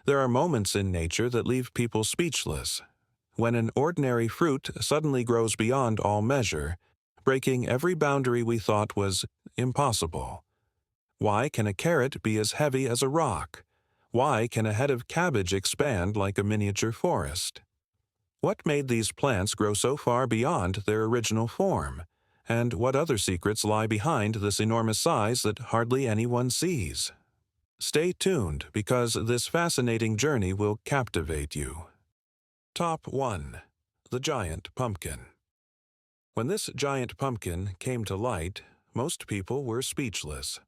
There are moments in nature that leave people speechless. When an ordinary fruit suddenly grows beyond all measure, breaking every boundary we thought was impossible. Why can a carrot be as heavy as a rock? Why can a head of cabbage expand like a miniature forest? What made these plants grow so far beyond their original form? And what other secrets lie behind this enormous size that hardly anyone sees? Stay tuned because this fascinating journey will captivate you. Top 1. The Giant Pumpkin. When this giant pumpkin came to light, most people were speechless.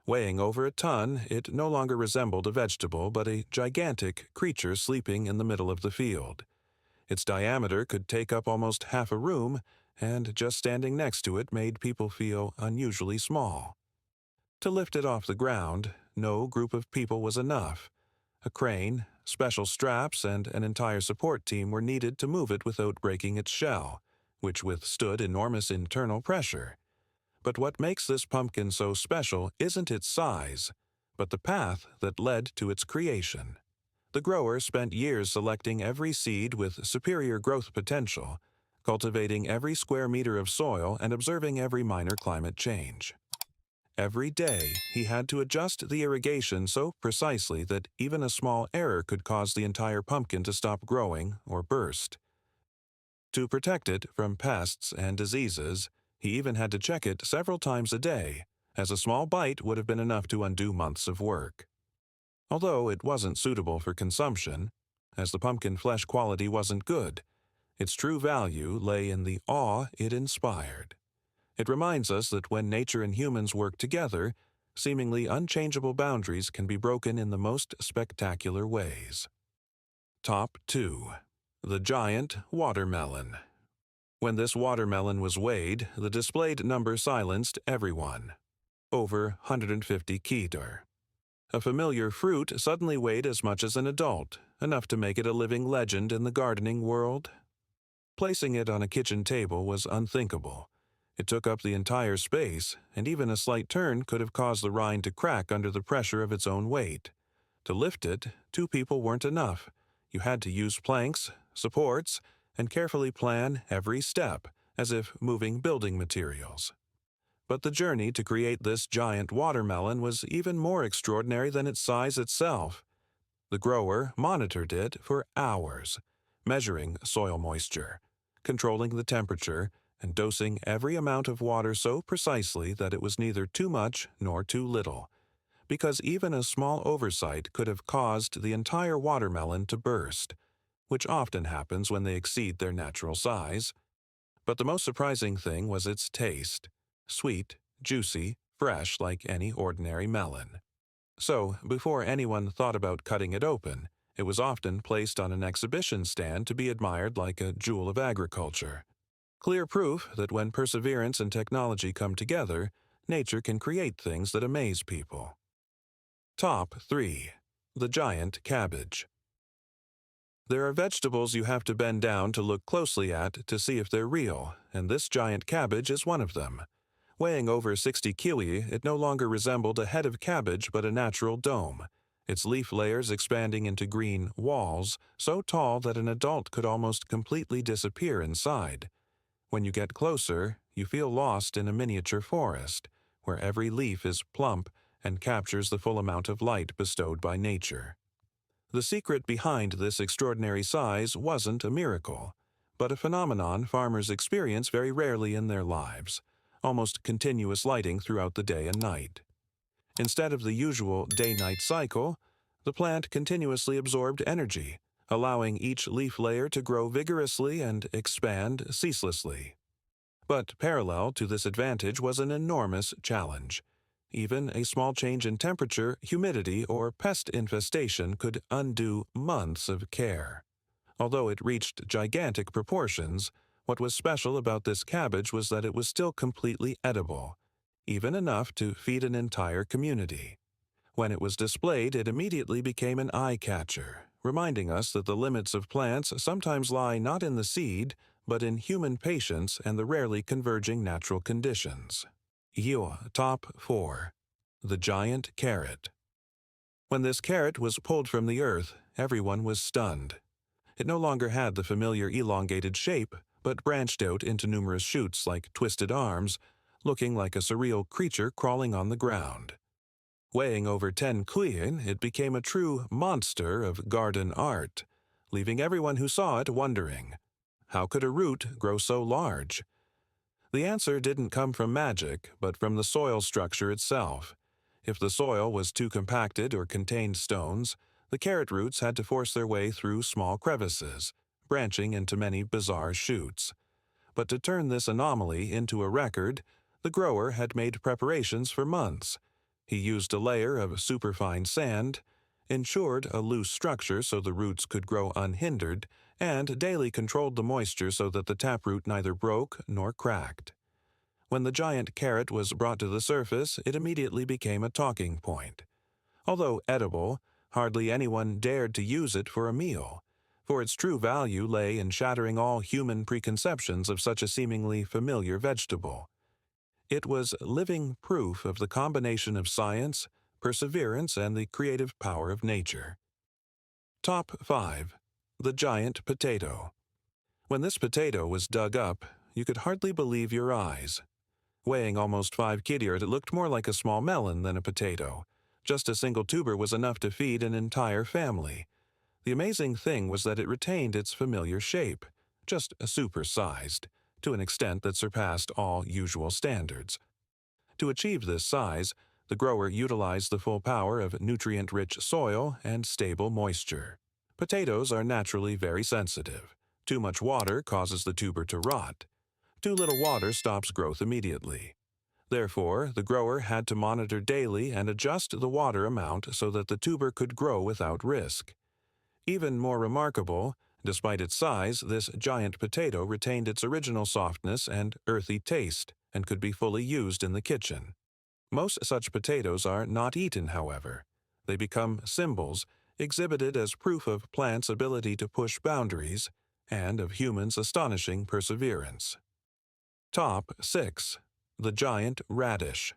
Weighing over a ton, it no longer resembled a vegetable but a gigantic creature sleeping in the middle of the field. Its diameter could take up almost half a room, and just standing next to it made people feel unusually small. To lift it off the ground, no group of people was enough. A crane, special straps, and an entire support team were needed to move it without breaking its shell, which withstood enormous internal pressure. But what makes this pumpkin so special isn't its size, but the path that led to its creation. The grower spent years selecting every seed with superior growth potential, cultivating every square meter of soil, and observing every minor climate change. Every day, he had to adjust the irrigation so precisely that even a small error could cause the entire pumpkin to stop growing or burst. To protect it from pests and diseases, he even had to check it several times a day, as a small bite would have been enough to undo months of work. Although it wasn't suitable for consumption, as the pumpkin flesh quality wasn't good, its true value lay in the awe it inspired. It reminds us that when nature and humans work together, seemingly unchangeable boundaries can be broken in the most spectacular ways. Top 2. The Giant Watermelon. When this watermelon was weighed, the displayed number silenced everyone. Over 150 kg. A familiar fruit suddenly weighed as much as an adult, enough to make it a living legend in the gardening world. Placing it on a kitchen table was unthinkable. It took up the entire space, and even a slight turn could have caused the rind to crack under the pressure of its own weight. To lift it, 2 people weren't enough. You had to use planks, supports, and carefully plan every step, as if moving building materials. But the journey to create this giant watermelon was even more extraordinary than its size itself. The grower monitored it for hours, measuring soil moisture, controlling the temperature, and dosing every amount of water so precisely that it was neither too much nor too little, because even a small oversight could have caused the entire watermelon to burst, which often happens when they exceed their natural size. But the most surprising thing was its taste: sweet, juicy, fresh like any ordinary melon. So, before anyone thought about cutting it open, it was often placed on an exhibition stand to be admired like a jewel of agriculture. Clear proof that when perseverance and technology come together, nature can create things that amaze people. Top 3. The Giant Cabbage. There are vegetables you have to bend down to look closely at to see if they're real, and this giant cabbage is one of them. Weighing over 60 kg, it no longer resembled a head of cabbage but a natural dome, its leaf layers expanding into green walls so tall that an adult could almost completely disappear inside. When you get closer, you feel lost in a miniature forest, where every leaf is plump and captures the full amount of light bestowed by nature. The secret behind this extraordinary size wasn't a miracle, but a phenomenon farmers experience very rarely in their lives: almost continuous lighting throughout the day and night. Instead of the usual day-night cycle, the plant continuously absorbed energy, allowing each leaf layer to grow vigorously and expand ceaselessly. But parallel to this advantage was an enormous challenge. Even a small change in temperature, humidity, or pest infestation could undo months of care. Although it reached gigantic proportions, what was special about this cabbage was that it was still completely edible, even enough to feed an entire community. When it was displayed, it immediately became an eye-catcher, reminding us that the limits of plants sometimes lie not in the seed, but in human patience and the rarely converging natural conditions. Top 4. The Giant Carrot. When this carrot was pulled from the earth, everyone was stunned. It no longer had the familiar elongated shape, but branched out into numerous shoots like twisted arms, looking like a surreal creature crawling on the ground. Weighing over 10 kuyen, it became a true monster of garden art, leaving everyone who saw it wondering, how could a root grow so large? The answer didn't come from magic, but from the soil structure itself. If the soil was too compacted or contained stones, the carrot roots had to force their way through small crevices, branching into many bizarre shoots. But to turn this anomaly into a record, the grower had made preparations for months. He used a layer of superfine sand, ensured a loose structure so the roots could grow unhindered, and daily controlled the moisture so that the taproot neither broke nor cracked. When the giant carrot was brought to the surface, it immediately became a talking point. Although edible, hardly anyone dared to use it for a meal, for its true value lay in shattering all human preconceptions of such a seemingly familiar vegetable. It was living proof of the combination of science, perseverance, and the creative power of nature. Top 5. The giant potato. When this potato was dug up, you could hardly believe your eyes. Weighing almost 5 kilogram, it looked more like a small melon than a potato. Just a single tuber was enough to feed an entire family. The amazing thing was that it retained its familiar shape, just supersized, to an extent that surpassed all usual standards. To achieve this size, the grower utilized the full power of nutrient-rich soil and stable moisture. Potatoes are naturally very sensitive. Too much water causes the tuber to rot. Too little water stops growth immediately. Therefore, the grower had to monitor daily and adjust the water amount so that the tuber could grow without risk. Even more remarkable, despite its size, this giant potato retained its original softness and earthy taste and could be fully used in the kitchen. Most such potatoes are not eaten, however. They become symbols, exhibited as proof of plants' ability to push boundaries and of humans' astonishing perseverance. Top 6. The giant radish.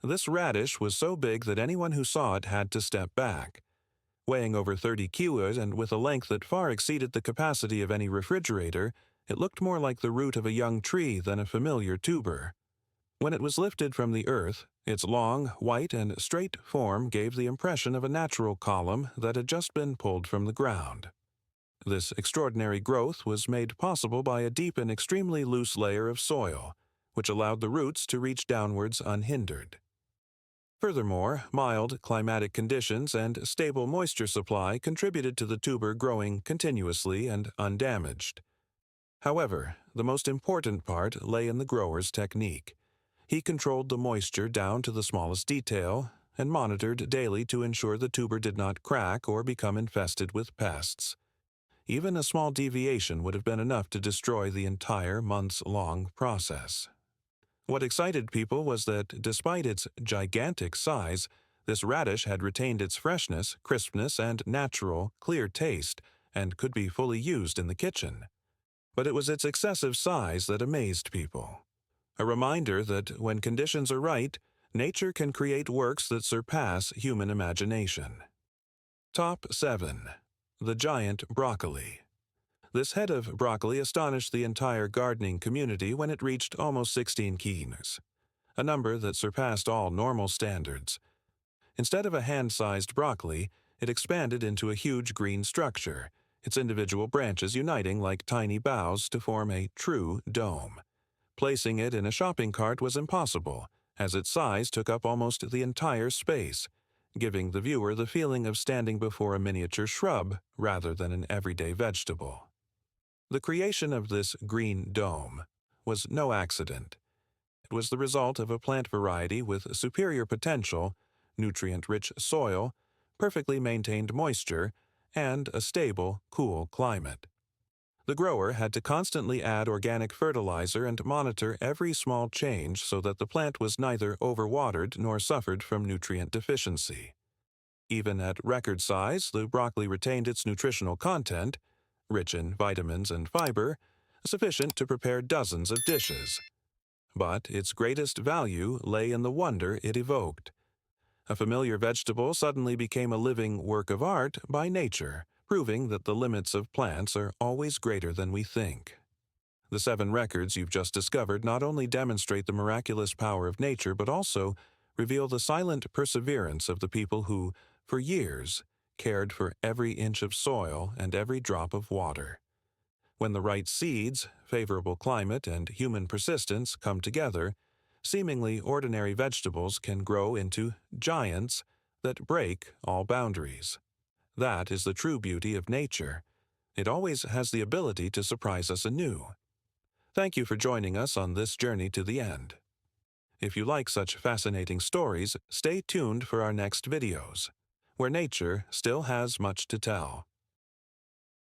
This radish was so big that anyone who saw it had to step back. Weighing over 30 kilos and with a length that far exceeded the capacity of any refrigerator, it looked more like the root of a young tree than a familiar tuber. When it was lifted from the earth, its long, white, and straight form gave the impression of a natural column that had just been pulled from the ground. This extraordinary growth was made possible by a deep and extremely loose layer of soil, which allowed the roots to reach downwards unhindered. Furthermore, mild climatic conditions and stable moisture supply contributed to the tuber growing continuously and undamaged. However, the most important part lay in the grower's technique. He controlled the moisture down to the smallest detail and monitored daily to ensure the tuber did not crack or become infested with pests. Even a small deviation would have been enough to destroy the entire months-long process. What excited people was that, despite its gigantic size, this radish had retained its freshness, crispness, and natural, clear taste, and could be fully used in the kitchen. But it was its excessive size that amazed people. A reminder that, when conditions are right, nature can create works that surpass human imagination. Top 7. The giant broccoli. This head of broccoli astonished the entire gardening community when it reached almost 16 kilos, a number that surpassed all normal standards. Instead of a hand-sized broccoli, it expanded into a huge green structure, its individual branches uniting like tiny boughs to form a true dome. Placing it in a shopping cart was impossible, as its size took up almost the entire space, giving the viewer the feeling of standing before a miniature shrub rather than an everyday vegetable. The creation of this green dome was no accident. It was the result of a plant variety with superior potential, nutrient-rich soil, perfectly maintained moisture, and a stable, cool climate. The grower had to constantly add organic fertilizer and monitor every small change so that the plant was neither overwatered nor suffered from nutrient deficiency. Even at record size, the broccoli retained its nutritional content, rich in vitamins and fiber, sufficient to prepare dozens of dishes. But its greatest value lay in the wonder it evoked. A familiar vegetable suddenly became a living work of art by nature, proving that the limits of plants are always greater than we think. The 7 records you've just discovered not only demonstrate the miraculous power of nature but also reveal the silent perseverance of the people who, for years, cared for every inch of soil and every drop of water. When the right seeds, favorable climate, and human persistence come together, seemingly ordinary vegetables can grow into giants that break all boundaries. That is the true beauty of nature. It always has the ability to surprise us anew. Thank you for joining us on this journey to the end. If you like such fascinating stories, stay tuned for our next videos, where nature still has much to tell.